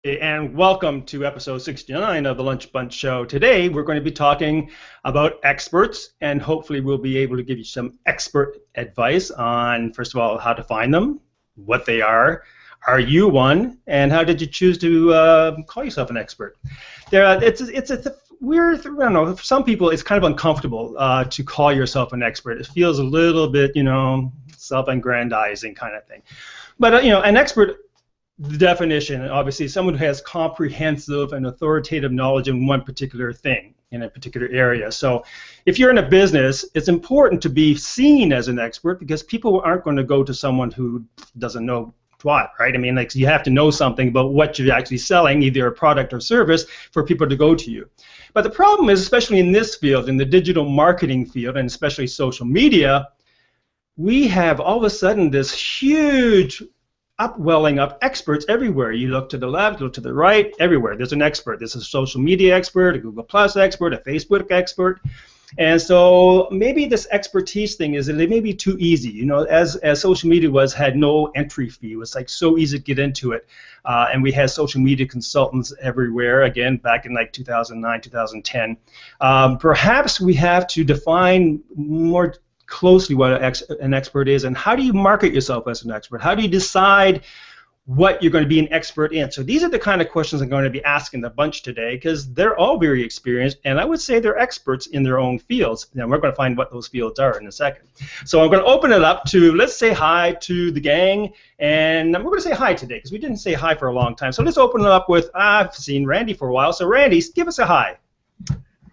And welcome to episode 69 of the Lunch Bunch Show. Today we're going to be talking about experts, and hopefully we'll be able to give you some expert advice on, first of all, how to find them, what they are you one, and how did you choose to call yourself an expert? It's a weird, I don't know, for some people it's kind of uncomfortable to call yourself an expert. It feels a little bit, self-aggrandizing kind of thing. But, an expert, the definition, obviously, someone who has comprehensive and authoritative knowledge in one particular thing, in a particular area. So if you're in a business, it's important to be seen as an expert because people aren't going to go to someone who doesn't know what, right? I mean, like, you have to know something about what you're actually selling, either a product or service, for people to go to you. But the problem is, especially in this field, in the digital marketing field, and especially social media, we have all of a sudden this huge upwelling of experts everywhere. You look to the left, look to the right, everywhere. There's an expert. There's a social media expert, a Google Plus expert, a Facebook expert. And so maybe this expertise thing is, it may be too easy. As social media had no entry fee. It was like so easy to get into it. And we had social media consultants everywhere, again, back in like 2009, 2010. Perhaps we have to define more closely what an expert is, and how do you market yourself as an expert? How do you decide what you're going to be an expert in? So these are the kind of questions I'm going to be asking the bunch today, because they're all very experienced, and I would say they're experts in their own fields. And we're going to find what those fields are in a second. So I'm going to open it up to, let's say hi to the gang, and we're going to say hi today, because we didn't say hi for a long time. So let's open it up with, I've seen Randy for a while, so Randy, give us a hi.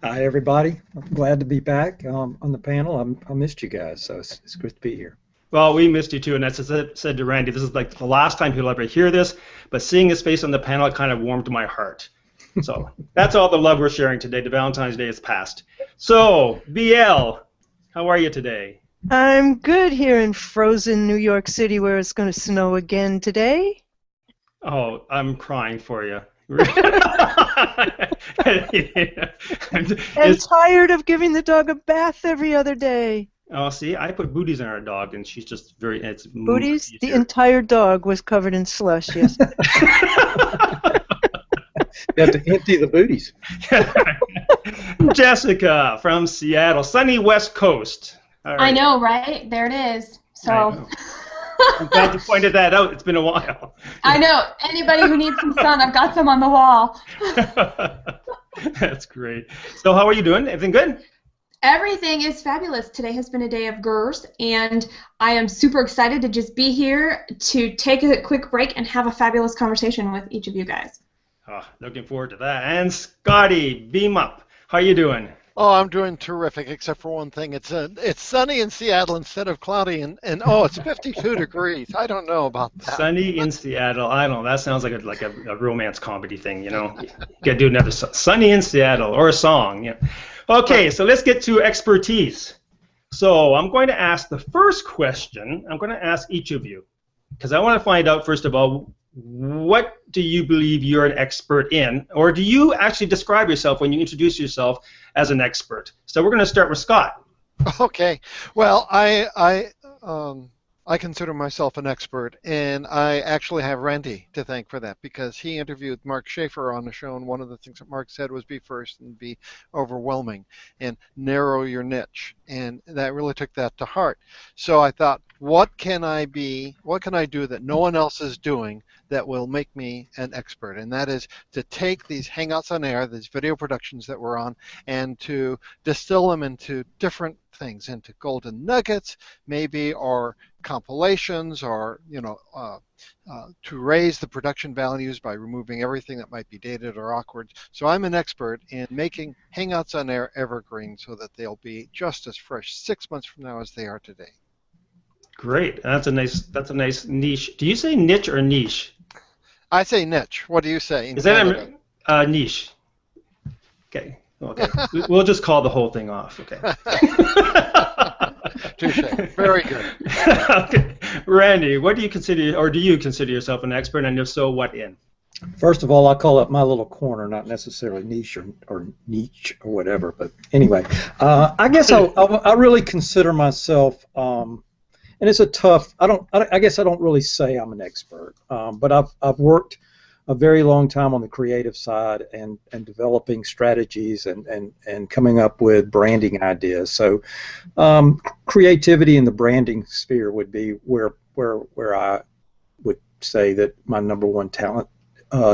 Hi, everybody. I'm glad to be back on the panel. I missed you guys, so it's good to be here. Well, we missed you too, and as I said to Randy, this is like the last time he'll ever hear this, but seeing his face on the panel kind of warmed my heart. So that's all the love we're sharing today. The Valentine's Day is past. So, BL, how are you today? I'm good here in frozen New York City, where it's going to snow again today. Oh, I'm crying for you. I'm tired of giving the dog a bath every other day. Oh, see, I put booties on our dog, and she's just it's booties? The entire dog was covered in slush yesterday. You have to empty the booties. Jessica from Seattle, sunny West Coast. Right. I know, right? There it is. So. I'm glad you pointed that out. It's been a while. I know. Anybody who needs some sun, I've got some on the wall. That's great. So how are you doing? Everything good? Everything is fabulous. Today has been a day of GERS, and I am super excited to just be here to take a quick break and have a fabulous conversation with each of you guys. Oh, looking forward to that. And Scotty, beam up. How are you doing? Oh, I'm doing terrific, except for one thing. It's sunny in Seattle instead of cloudy, and it's 52 degrees. I don't know about that. Sunny in Seattle. I don't know. That sounds like a romance comedy thing, You got to do another sunny in Seattle or a song. Okay, so let's get to expertise. So I'm going to ask the first question. I'm going to ask each of you, because I want to find out, first of all, what do you believe you're an expert in, or do you actually describe yourself when you introduce yourself as an expert? So we're going to start with Scott. Okay. Well, I consider myself an expert, and I actually have Randy to thank for that, because he interviewed Mark Schaefer on the show, and one of the things that Mark said was be first and be overwhelming and narrow your niche, and that really took that to heart. So I thought, what can I do that no one else is doing that will make me an expert? And that is to take these Hangouts on Air, these video productions that we're on, and to distill them into different things, into golden nuggets, maybe, or compilations, or to raise the production values by removing everything that might be dated or awkward. So I'm an expert in making Hangouts on Air evergreen, so that they'll be just as fresh 6 months from now as they are today. Great. That's a nice niche. Do you say niche or niche? I say niche. What do you say? Is that a niche? Okay. We'll just call the whole thing off. Okay. Touché. Very good. Okay. Randy, what do you consider, or do you consider yourself an expert, and if so, what in? First of all, I call it my little corner, not necessarily niche or niche or whatever. But anyway, I guess I really consider myself. And it's a tough. I guess I don't really say I'm an expert, but I've worked a very long time on the creative side and developing strategies and coming up with branding ideas. So creativity in the branding sphere would be where I would say that my number one talent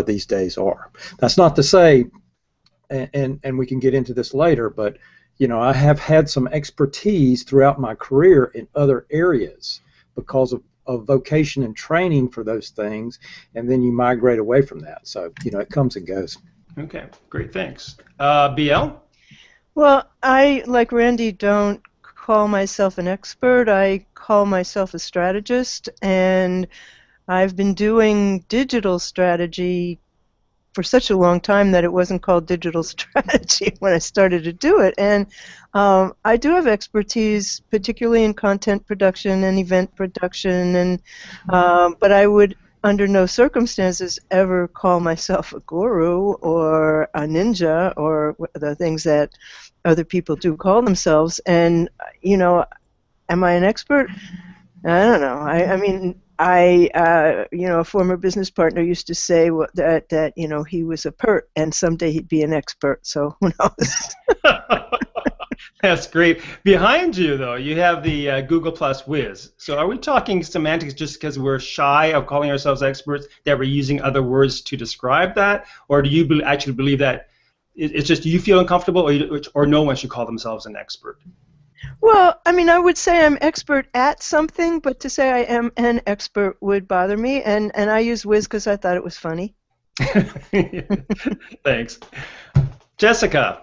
these days are. That's not to say, and we can get into this later, but I have had some expertise throughout my career in other areas because of vocation and training for those things, and then you migrate away from that. So, it comes and goes. Okay, great, thanks. BL? Well, I, like Randy, don't call myself an expert. I call myself a strategist, and I've been doing digital strategy for such a long time that it wasn't called digital strategy when I started to do it. And I do have expertise, particularly in content production and event production, and but I would, under no circumstances, ever call myself a guru or a ninja or the things that other people do call themselves. And am I an expert? I don't know. I mean, a former business partner used to say that he was a pert and someday he'd be an expert. So who knows? That's great. Behind you, though, you have the Google Plus Whiz. So are we talking semantics just because we're shy of calling ourselves experts, that we're using other words to describe that? Or do you actually believe that it's just you feel uncomfortable, or no one should call themselves an expert? Well, I mean, I would say I'm expert at something, but to say I am an expert would bother me, and I use Whiz because I thought it was funny. Thanks. Jessica.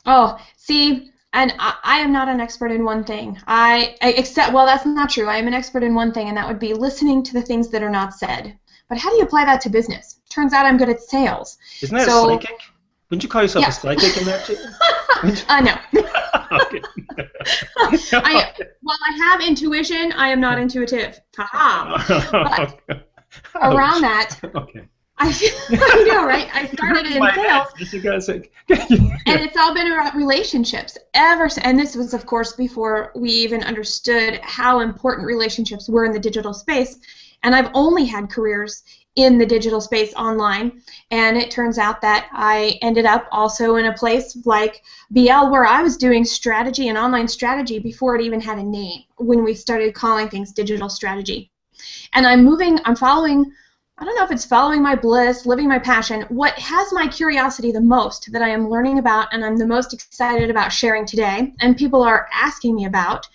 Oh, see, and I am not an expert in one thing. Well, that's not true. I am an expert in one thing, and that would be listening to the things that are not said. But how do you apply that to business? Turns out I'm good at sales. Isn't that a psychic? Wouldn't you call yourself a psychic in that too? No. Okay. While I have intuition, I am not intuitive. Ha-ha. But around that, okay. I know, right? I started in sales, and it's all been about relationships and this was, of course, before we even understood how important relationships were in the digital space. And I've only had careers in the digital space online, and it turns out that I ended up also in a place like BL where I was doing strategy and online strategy before it even had a name, when we started calling things digital strategy. And I'm following, I don't know if it's following my bliss, living my passion. What has my curiosity the most, that I am learning about and I'm the most excited about sharing today, and people are asking me about,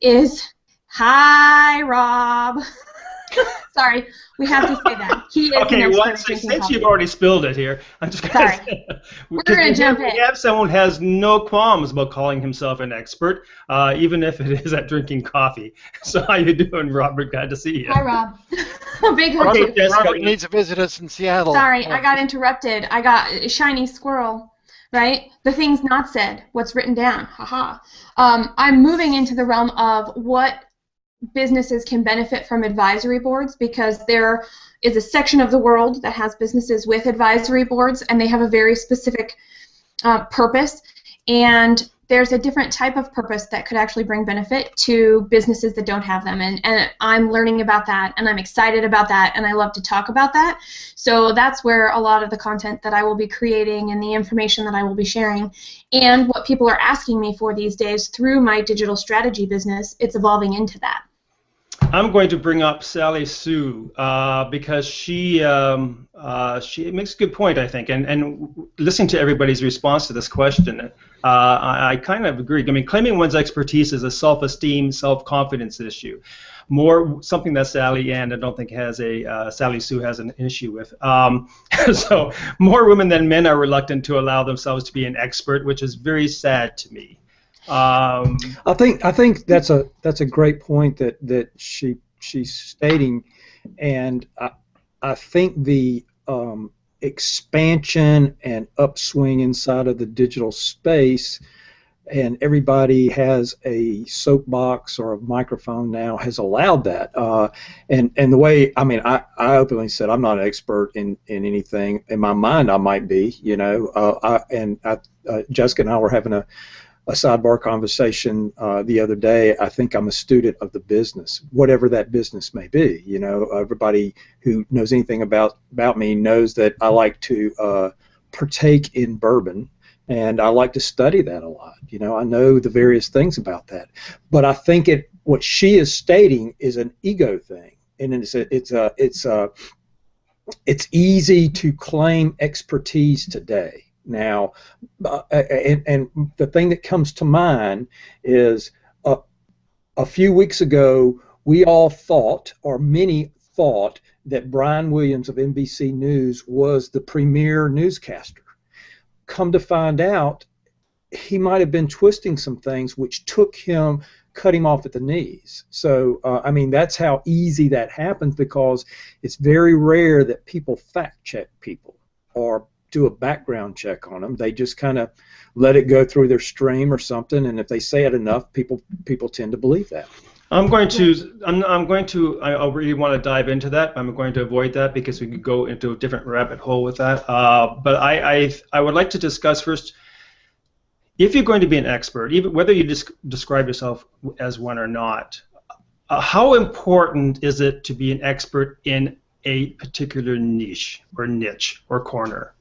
is, hi, Rob. Sorry, we have to say that. He is okay, an well, expert since you've already spilled it here, I'm just going to say, we're going to jump in. We have someone who has no qualms about calling himself an expert, even if it is at drinking coffee. So how you doing, Robert? Glad to see you. Hi, Rob. Big hug. Okay, Robert needs to visit us in Seattle. Sorry, I got interrupted. I got a shiny squirrel, right? The things not said, what's written down. Haha. I'm moving into the realm of what businesses can benefit from advisory boards, because there is a section of the world that has businesses with advisory boards, and they have a very specific purpose, and there's a different type of purpose that could actually bring benefit to businesses that don't have them, and I'm learning about that, and I'm excited about that, and I love to talk about that. So that's where a lot of the content that I will be creating and the information that I will be sharing, and what people are asking me for these days through my digital strategy business, it's evolving into that. I'm going to bring up Sally Sue because she makes a good point, I think, and listening to everybody's response to this question, I kind of agree. I mean, claiming one's expertise is a self-esteem, self-confidence issue, more something that Sally Ann, I don't think, has Sally Sue has an issue with. So more women than men are reluctant to allow themselves to be an expert, which is very sad to me. I think that's a great point that she's stating, and I think the expansion and upswing inside of the digital space, and everybody has a soapbox or a microphone now, has allowed that. And the way, I mean, I openly said I'm not an expert in anything. In my mind, I might be, Jessica and I were having a a sidebar conversation the other day. I think I'm a student of the business, whatever that business may be. You know, everybody who knows anything about me knows that I like to partake in bourbon, and I like to study that a lot. You know, I know the various things about that, but I think what she is stating is an ego thing, and it's easy to claim expertise today. Now, and the thing that comes to mind is a few weeks ago, we all thought, or many thought, that Brian Williams of NBC News was the premier newscaster. Come to find out, he might have been twisting some things which cut him off at the knees. So, I mean, that's how easy that happens, because it's very rare that people fact check people or do a background check on them. They just kind of let it go through their stream or something, and if they say it enough, people tend to believe that. I really want to dive into that. I'm going to avoid that because we could go into a different rabbit hole with that. But I would like to discuss first, if you're going to be an expert, even whether you describe yourself as one or not, how important is it to be an expert in a particular niche or corner?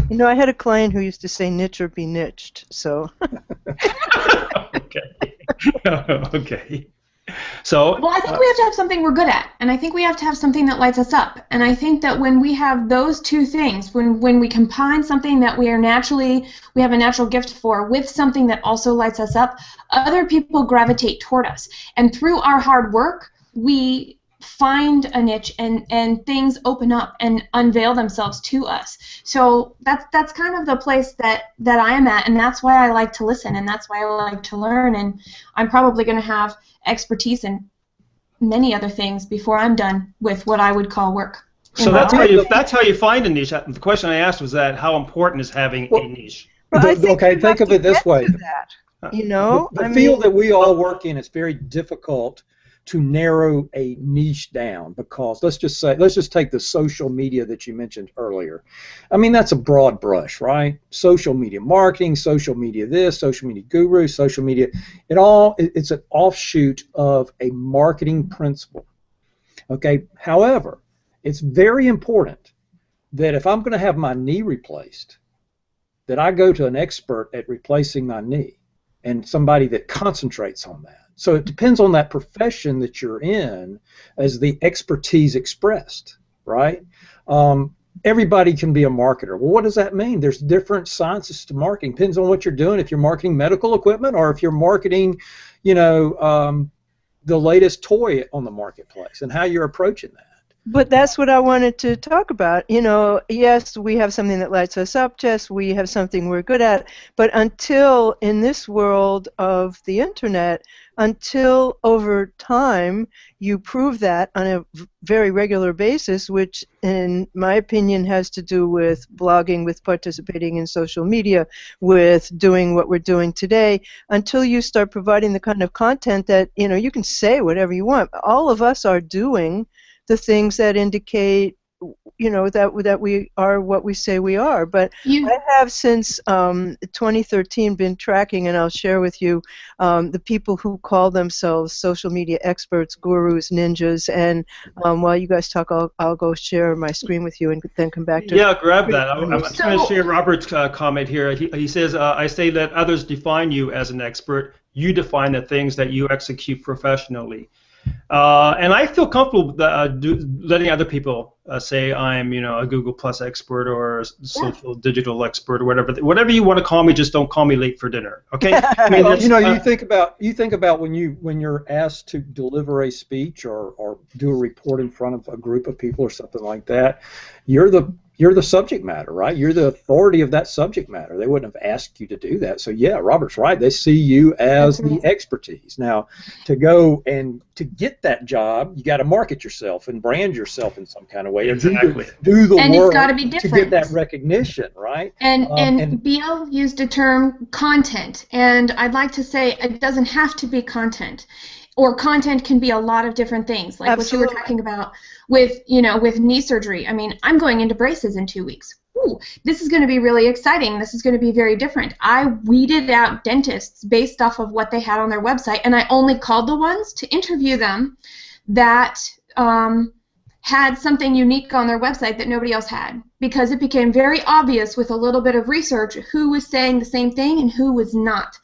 You know, I had a client who used to say niche or be niched, so. Okay. Okay. So. Well, I think we have to have something we're good at, and I think we have to have something that lights us up. And I think that when we have those two things, when we combine something that we have a natural gift for with something that also lights us up, other people gravitate toward us. And through our hard work, we find a niche, and things open up and unveil themselves to us. So that's kind of the place that I am at, and that's why I like to listen, and that's why I like to learn, and I'm probably going to have expertise in many other things before I'm done with what I would call work. So that's how you find a niche. The question I asked was that how important is having a niche? Well, okay, think of it this way. You know, the field that we all work in, it's very difficult to narrow a niche down, because let's just take the social media that you mentioned earlier. I mean, that's a broad brush, right? Social media marketing, social media this, social media guru, social media, it's an offshoot of a marketing principle. Okay, however, it's very important that if I'm going to have my knee replaced, that I go to an expert at replacing my knee, and somebody that concentrates on that. So it depends on that profession that you're in as the expertise expressed, right? Everybody can be a marketer. Well, what does that mean? There's different sciences to marketing. Depends on what you're doing. If you're marketing medical equipment, or if you're marketing, the latest toy on the marketplace, and how you're approaching that. But that's what I wanted to talk about. You know, yes, we have something that lights us up, Jess. We have something we're good at. But until, in this world of the internet, until over time you prove that on a very regular basis, which in my opinion has to do with blogging, with participating in social media, with doing what we're doing today, until you start providing the kind of content that, you know, you can say whatever you want. All of us are doing the things that indicate, you know, that we are what we say we are. But I have since 2013 been tracking, and I'll share with you the people who call themselves social media experts, gurus, ninjas. And while you guys talk, I'll go share my screen with you and then come back to it. Yeah, grab that. I'm trying to share Robert's comment here. He says, I say let others define you as an expert. You define the things that you execute professionally. And I feel comfortable letting other people say I'm, a Google Plus expert or a social digital expert or whatever you want to call me. Just don't call me late for dinner, okay? I mean, you think about when you're asked to deliver a speech or do a report in front of a group of people or something like that. You're the subject matter, right? You're the authority of that subject matter. They wouldn't have asked you to do that. So yeah, Robert's right. They see you as the expertise. Now, to go and to get that job, you got to market yourself and brand yourself in some kind of way. Exactly. Do the and work it's got to be different to get that recognition, right? And BL used the term content, and I'd like to say it doesn't have to be content. Or content can be a lot of different things, like what you were talking about with knee surgery. I mean, I'm going into braces in 2 weeks. ooh, this is going to be really exciting. This is going to be very different. I weeded out dentists based off of what they had on their website, and I only called the ones to interview them that had something unique on their website that nobody else had, because it became very obvious with a little bit of research who was saying the same thing and who was not.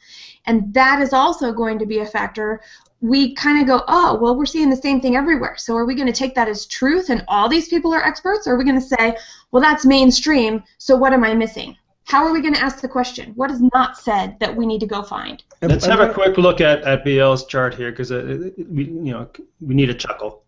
And that is also going to be a factor. We kind of go, oh, well, we're seeing the same thing everywhere, so are we going to take that as truth and all these people are experts, or are we going to say, well, that's mainstream, so what am I missing? How are we going to ask the question? What is not said that we need to go find? Let's have a quick look at BL's chart here, because we need a chuckle.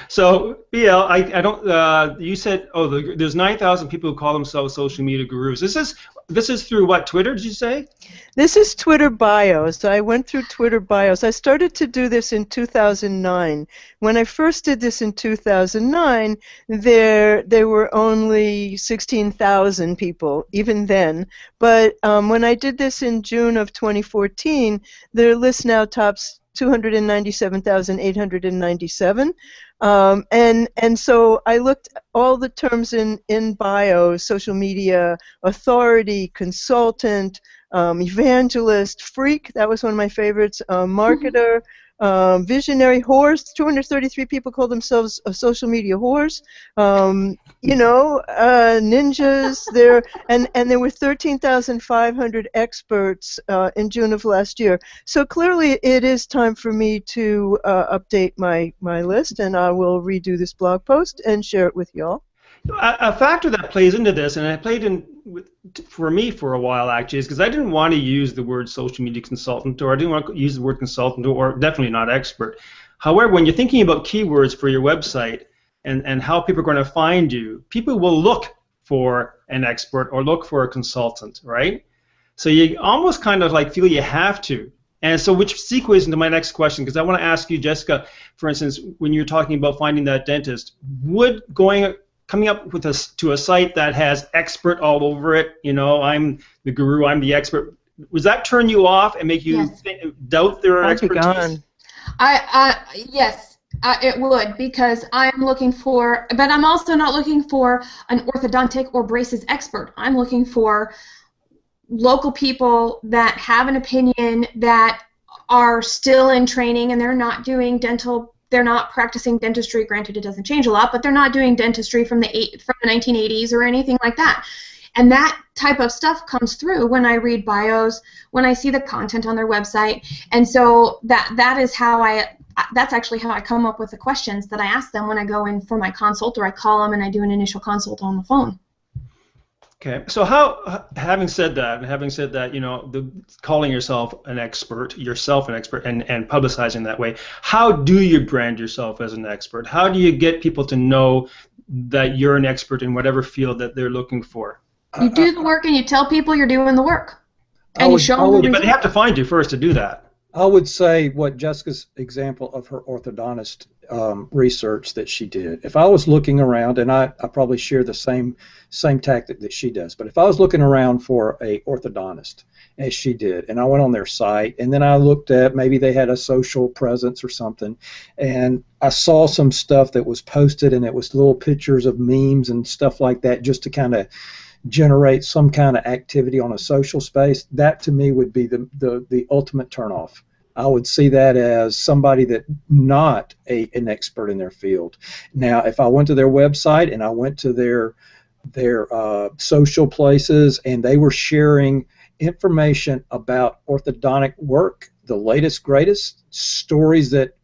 So BL, I don't. You said, there's 9,000 people who call themselves social media gurus. This is through what, Twitter? Did you say? This is Twitter bios. I went through Twitter bios. I started to do this in 2009. When I first did this in 2009, there were only 16,000 people, even then. But when I did this in June of 2014, their list now tops 297,897. And so I looked all the terms in bio: social media authority, consultant, evangelist, freak, that was one of my favorites, marketer, visionary, horse. 233 people call themselves a social media horse. Ninjas. And there were 13,500 experts in June of last year. So clearly, it is time for me to update my list, and I will redo this blog post and share it with y'all. A factor that plays into this, and it played in for me for a while actually, is because I didn't want to use the word social media consultant, or I didn't want to use the word consultant, or definitely not expert. However, when you're thinking about keywords for your website and how people are going to find you, people will look for an expert or look for a consultant, right? So you almost kind of like feel you have to. And so which segues into my next question, because I want to ask you, Jessica, for instance, when you're talking about finding that dentist, would coming up with to a site that has expert all over it, I'm the guru, I'm the expert, does that turn you off and make you doubt their expertise? Yes, it would, because I'm looking for, but I'm also not looking for an orthodontic or braces expert. I'm looking for local people that have an opinion, that are still in training, and they're not doing they're not practicing dentistry. Granted, it doesn't change a lot, but they're not doing dentistry from the 1980s or anything like that. And that type of stuff comes through when I read bios, when I see the content on their website. And so that is how that's actually how I come up with the questions that I ask them when I go in for my consult, or I call them and I do an initial consult on the phone. Okay, so having said that, calling yourself an expert, and publicizing that way, how do you brand yourself as an expert? How do you get people to know that you're an expert in whatever field that they're looking for? You do the work and you tell people you're doing the work. And you show them the But they have to find you first to do that. I would say what Jessica's example of her orthodontist research that she did. If I was looking around, and I probably share the same tactic that she does, but if I was looking around for a orthodontist, as she did, and I went on their site, and then I looked at, maybe they had a social presence or something, and I saw some stuff that was posted, and it was little pictures of memes and stuff like that, just to kind of generate some kind of activity on a social space. That to me would be the ultimate turnoff. I would see that as somebody that not an expert in their field. Now, if I went to their website and I went to their social places and they were sharing information about orthodontic work, the latest, greatest stories that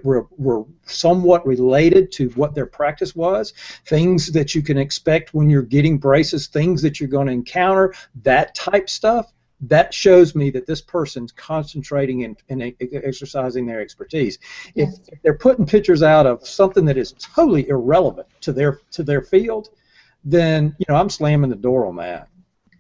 were somewhat related to what their practice was, things that you can expect when you're getting braces, things that you're going to encounter, that type stuff, that shows me that this person's concentrating and exercising their expertise. Yes. If they're putting pictures out of something that is totally irrelevant to their field, then I'm slamming the door on that.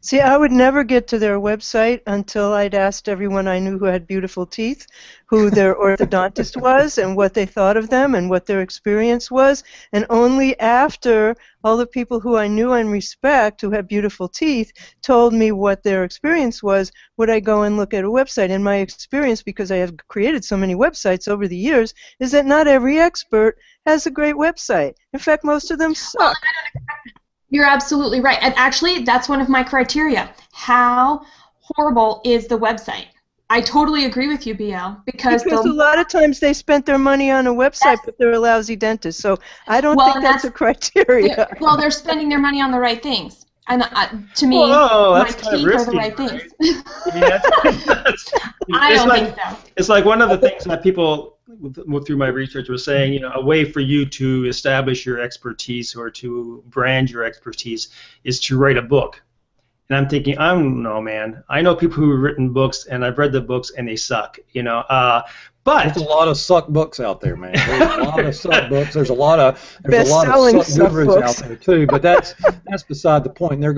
See, I would never get to their website until I'd asked everyone I knew who had beautiful teeth who their orthodontist was and what they thought of them and what their experience was. And only after all the people who I knew and respect who had beautiful teeth told me what their experience was, would I go and look at a website. And my experience, because I have created so many websites over the years, is that not every expert has a great website. In fact, most of them suck. Well, I don't You're absolutely right. And actually, that's one of my criteria. How horrible is the website? I totally agree with you, BL, because a lot of times they spent their money on a website, but they're a lousy dentist. So I don't think that's a criteria. Well, they're spending their money on the right things. And to me, my teeth are the right things. I don't think so. It's like one of the things that people, through my research, was saying, a way for you to establish your expertise or to brand your expertise is to write a book. And I'm thinking, I don't know, man. I know people who have written books, and I've read the books, and they suck. But there's a lot of suck books out there, man. There's a lot of suck books. There's a lot of suck gurus out there too. But that's beside the point. They're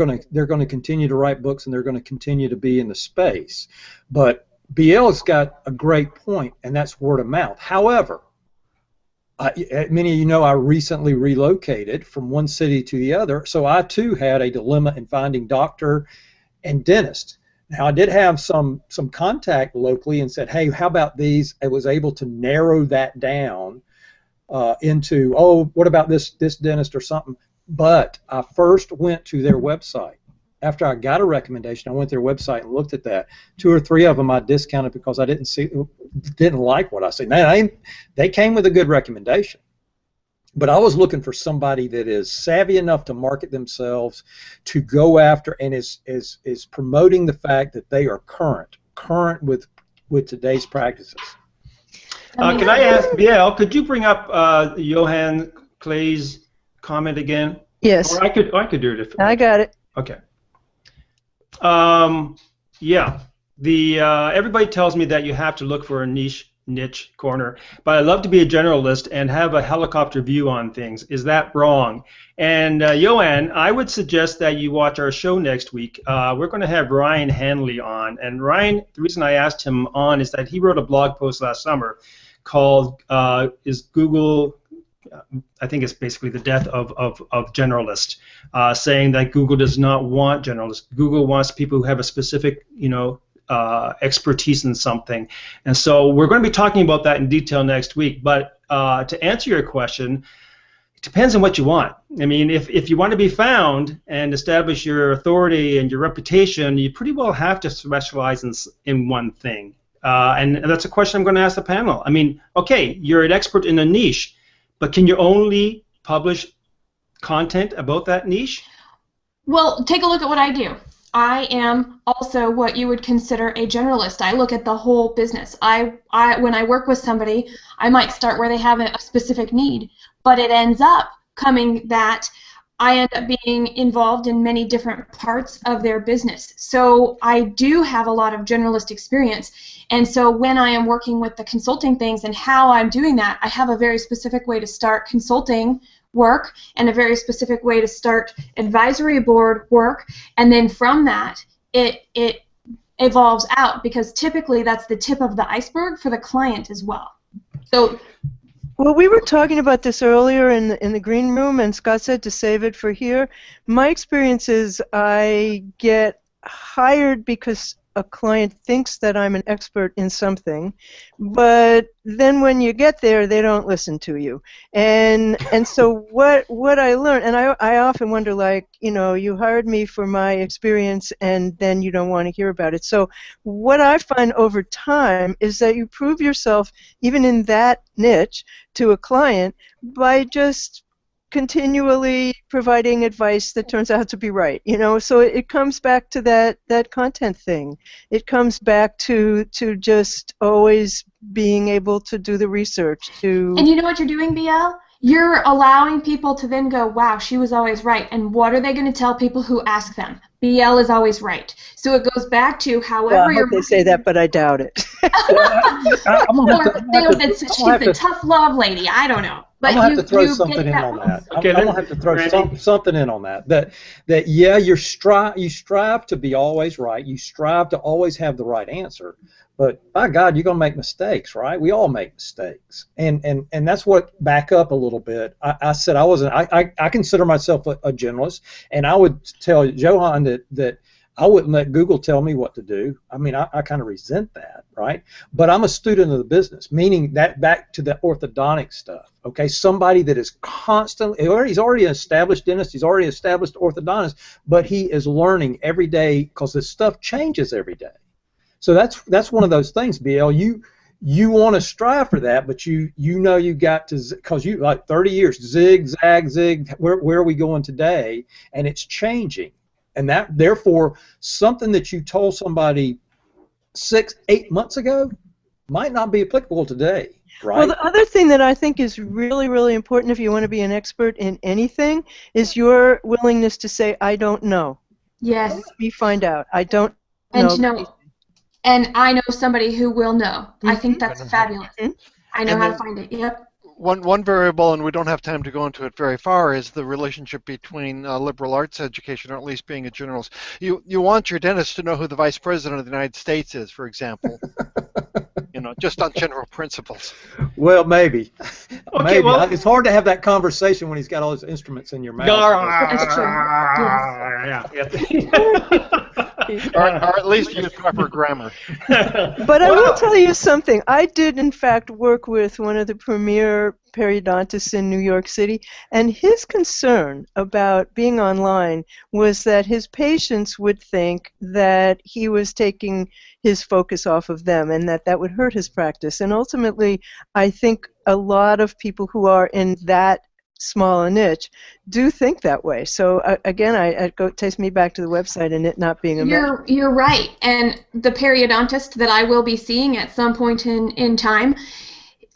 gonna continue to write books, and they're going to continue to be in the space. But BL's got a great point, and that's word of mouth. However, many of you know I recently relocated from one city to the other, so I too had a dilemma in finding doctor and dentist. Now I did have some contact locally and said, hey, how about these? I was able to narrow that down into, oh, what about this dentist or something? But I first went to their website. After I got a recommendation, I went to their website and looked at that. 2 or 3 of them I discounted because I didn't like what I see. Now, they came with a good recommendation, but I was looking for somebody that is savvy enough to market themselves, to go after, and is promoting the fact that they are current with today's practices. Can I ask, BL, could you bring up Johan Clay's comment again? Yes. Or I could do it. I got it. Okay. Yeah. Everybody tells me that you have to look for a niche corner, but I love to be a generalist and have a helicopter view on things. Is that wrong? And Johan, I would suggest that you watch our show next week. We're going to have Ryan Hanley on, and Ryan, the reason I asked him on is that he wrote a blog post last summer called "Is Google?" I think it's basically the death of generalists, saying that Google does not want generalists. Google wants people who have a specific, expertise in something. And so we're going to be talking about that in detail next week. But to answer your question, it depends on what you want. I mean, if you want to be found and establish your authority and your reputation, you pretty well have to specialize in one thing. And that's a question I'm going to ask the panel. I mean, okay, you're an expert in a niche, but can you only publish content about that niche? Well, take a look at what I do. I am also what you would consider a generalist. I look at the whole business. When I work with somebody, I might start where they have a specific need, but it ends up coming that I end up being involved in many different parts of their business. So I do have a lot of generalist experience. And so when I am working with the consulting things and how I'm doing that, I have a very specific way to start consulting work and a very specific way to start advisory board work. And then from that, it evolves out, because typically that's the tip of the iceberg for the client as well. So. Well, we were talking about this earlier in the green room, and Scott said to save it for here. My experience is I get hired because a client thinks that I'm an expert in something, but then when you get there, they don't listen to you. And so what I learned, and I often wonder, like, you hired me for my experience and then you don't want to hear about it. So what I find over time is that you prove yourself, even in that niche, to a client by just continually providing advice that turns out to be right, so it comes back to that content thing. It comes back to just always being able to do the research. And you know what you're doing, BL? You're allowing people to then go, wow, she was always right. And what are they going to tell people who ask them? BL is always right. So it goes back to however I hope they say that, but I doubt it. She's a tough love lady. I don't know. But I'm going to have to throw something in on that. Okay, I'm going to have to throw something in on that. That yeah, you strive to be always right. You strive to always have the right answer. But by God, you're going to make mistakes, right? We all make mistakes, and that's what. Back up a little bit. I said I wasn't. I consider myself a generalist, and I would tell Johan that I wouldn't let Google tell me what to do. I mean, I kind of resent that, right? But I'm a student of the business, meaning that back to the orthodontic stuff, okay? Somebody that is constantly, he's already an established dentist, he's already established orthodontist, but he is learning every day because this stuff changes every day. So that's one of those things, BL. You want to strive for that, but you know you got to, because you like 30 years, zig, zag, where are we going today? And it's changing. And that, therefore, something that you told somebody 6, 8 months ago might not be applicable today, right? Well, the other thing that I think is really, really important if you want to be an expert in anything is your willingness to say, I don't know. Yes. Let me find out. I don't know. know. And I know somebody who will know. I think that's fabulous. I know how to find it. Yep. One variable, and we don't have time to go into it very far, is the relationship between liberal arts education, or at least being a generalist. You want your dentist to know who the Vice President of the United States is, for example. Just on general principles. Well, maybe. Okay, maybe. well, It's hard to have that conversation when he's got all his instruments in your mouth. That's true. Or at least use proper grammar. But I will tell you something. I did, in fact, work with one of the premier periodontists in New York City, and his concern about being online was that his patients would think that he was taking his focus off of them and that would hurt his practice. And ultimately, I think a lot of people who are in that small a niche do think that way. So again, it takes me back to the website and it not being a You're right. And the periodontist that I will be seeing at some point in time,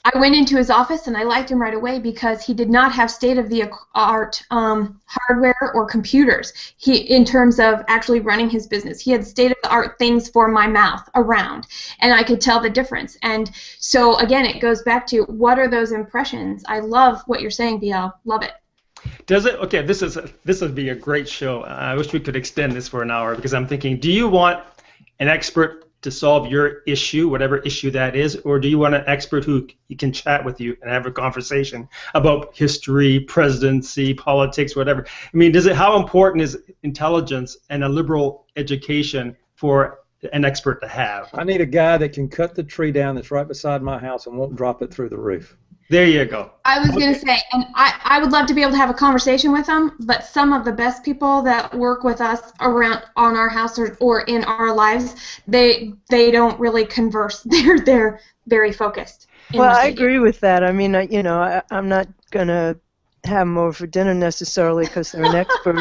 I went into his office and I liked him right away because he did not have state-of-the-art hardware or computers in terms of actually running his business. He had state-of-the-art things for my mouth around, and I could tell the difference. And so, again, it goes back to what are those impressions? I love what you're saying, BL. Love it. Does it? Okay, this would be a great show. I wish we could extend this for an hour because I'm thinking, do you want an expert to solve your issue, whatever issue that is, or do you want an expert who can chat with you and have a conversation about history, presidency, politics, whatever? I mean, how important is intelligence and a liberal education for an expert to have? I need a guy that can cut the tree down that's right beside my house and won't drop it through the roof. There you go. I was going to say, and I would love to be able to have a conversation with them, but some of the best people that work with us around on our house or in our lives, they don't really converse. They're very focused. Well, I agree with that. I mean, I'm not going to have them over for dinner necessarily because they're an expert.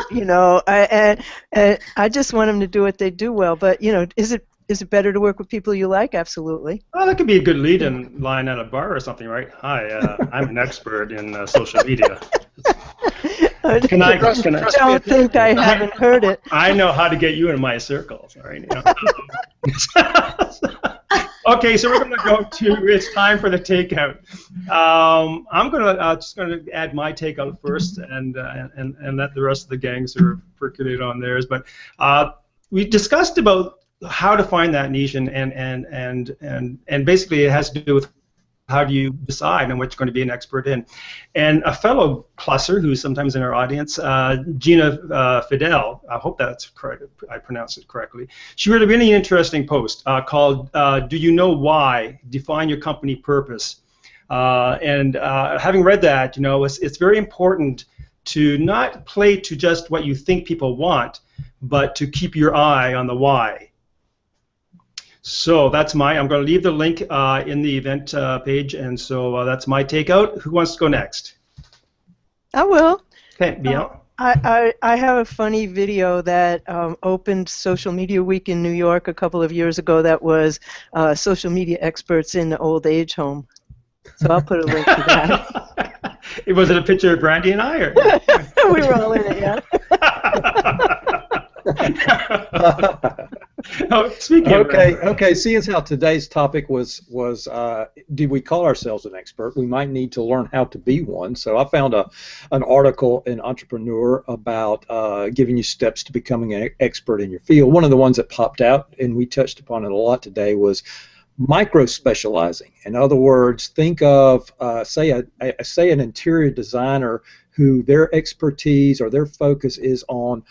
I just want them to do what they do well. But is it better to work with people you like? Absolutely. Well, that could be a good lead-in line at a bar or something, right? Hi, I'm an expert in social media. I don't think I haven't heard it. I know how to get you in my circles, all right? Okay, so we're going to go to, it's time for the takeout. I'm just going to add my takeout first and let the rest of the gang sort of percolate on theirs. But we discussed about how to find that niche and basically it has to do with how do you decide on what you're going to be an expert in. And a fellow plusser who's sometimes in our audience, Gina Fidel, I hope that's correct, I pronounced it correctly, she wrote a really interesting post called Do You Know Why? Define Your Company Purpose. Having read that, it's very important to not play to just what you think people want, but to keep your eye on the why. So I'm going to leave the link in the event page, and so that's my takeout. Who wants to go next? I will. Okay, BL. I have a funny video that opened Social Media Week in New York a couple of years ago that was social media experts in the old age home. So I'll put a link to that. Was it a picture of Brandy and I? Or? We were all in it, yeah. Okay. Seeing as how today's topic was do we call ourselves an expert? We might need to learn how to be one. So I found an article in Entrepreneur about giving you steps to becoming an expert in your field. One of the ones that popped out, and we touched upon it a lot today, was micro-specializing. In other words, think of say an interior designer who their expertise or their focus is on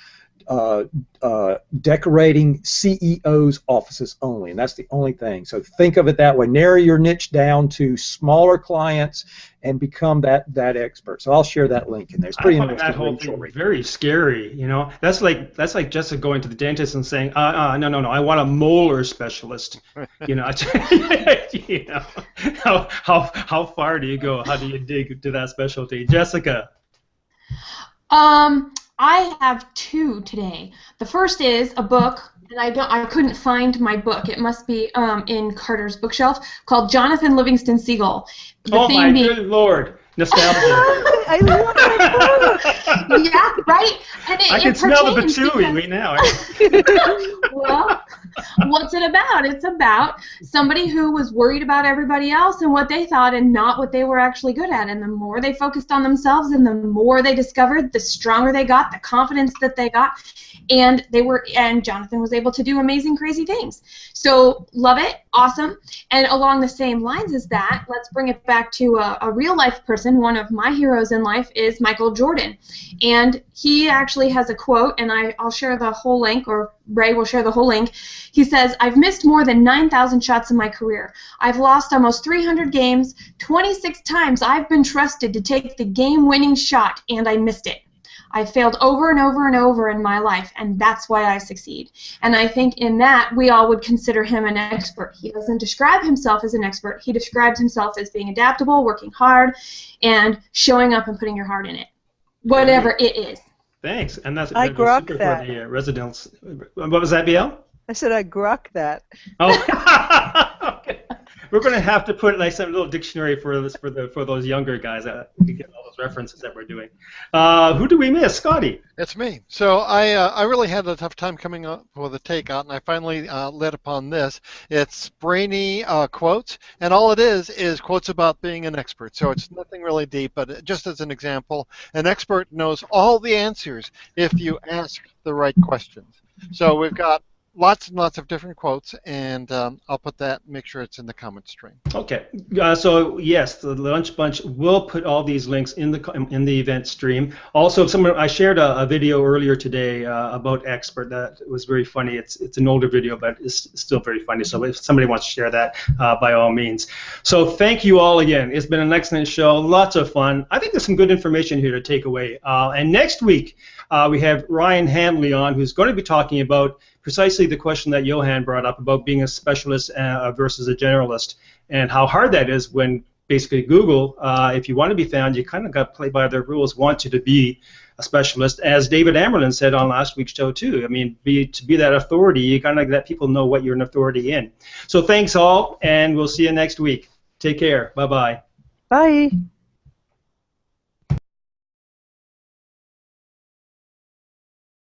decorating CEOs' offices only, and that's the only thing. So think of it that way. Narrow your niche down to smaller clients and become that expert. So I'll share that link in there. It's pretty I find interesting. that whole thing very scary. You know, that's like Jessica going to the dentist and saying, no, I want a molar specialist. You know, you know, how far do you go? How do you dig to that specialty, Jessica? I have two today. The first is a book, and I couldn't find my book. It must be in Carter's bookshelf, called Jonathan Livingston Seagull. Oh my good Lord, nostalgia! I love that book. Yeah, right. And I can smell the patchouli right now. Well, what's it about? It's about somebody who was worried about everybody else and what they thought and not what they were actually good at. And the more they focused on themselves and the more they discovered, the stronger they got, the confidence that they got. And Jonathan was able to do amazing, crazy things. So love it, awesome. And along the same lines as that, let's bring it back to a real life person. One of my heroes in life is Michael Jordan. And he actually has a quote, and I'll share the whole link, or Ray will share the whole link. He says, "I've missed more than 9,000 shots in my career. I've lost almost 300 games. 26 times I've been trusted to take the game-winning shot, and I missed it. I failed over and over and over in my life, and that's why I succeed." And I think in that, we all would consider him an expert. He doesn't describe himself as an expert. He describes himself as being adaptable, working hard, and showing up and putting your heart in it, whatever it is. Thanks. And that's I grok super that. for the residents. What was that, BL? I said I grok that. Oh, okay. We're going to have to put like some little dictionary for those younger guys that we can get all those references that we're doing. Who do we miss, Scotty? It's me. So I really had a tough time coming up with a takeout, and I finally lit upon this. It's brainy quotes, and all it is quotes about being an expert. So it's nothing really deep, but just as an example, an expert knows all the answers if you ask the right questions. So we've got lots and lots of different quotes, and I'll put that, make sure it's in the comment stream. Okay, so yes, the Lunch Bunch will put all these links in the event stream. Also, I shared a video earlier today about expert that was very funny. It's an older video, but it's still very funny. So if somebody wants to share that, by all means. So thank you all again. It's been an excellent show, lots of fun. I think there's some good information here to take away. And next week we have Ryan Hanley on, who's going to be talking about precisely the question that Johan brought up about being a specialist versus a generalist, and how hard that is when basically Google, if you want to be found, you kind of got to play by their rules, want you to be a specialist. As David Amerlin said on last week's show too, I mean, to be that authority, you kind of let people know what you're an authority in. So thanks all, and we'll see you next week. Take care. Bye-bye. Bye.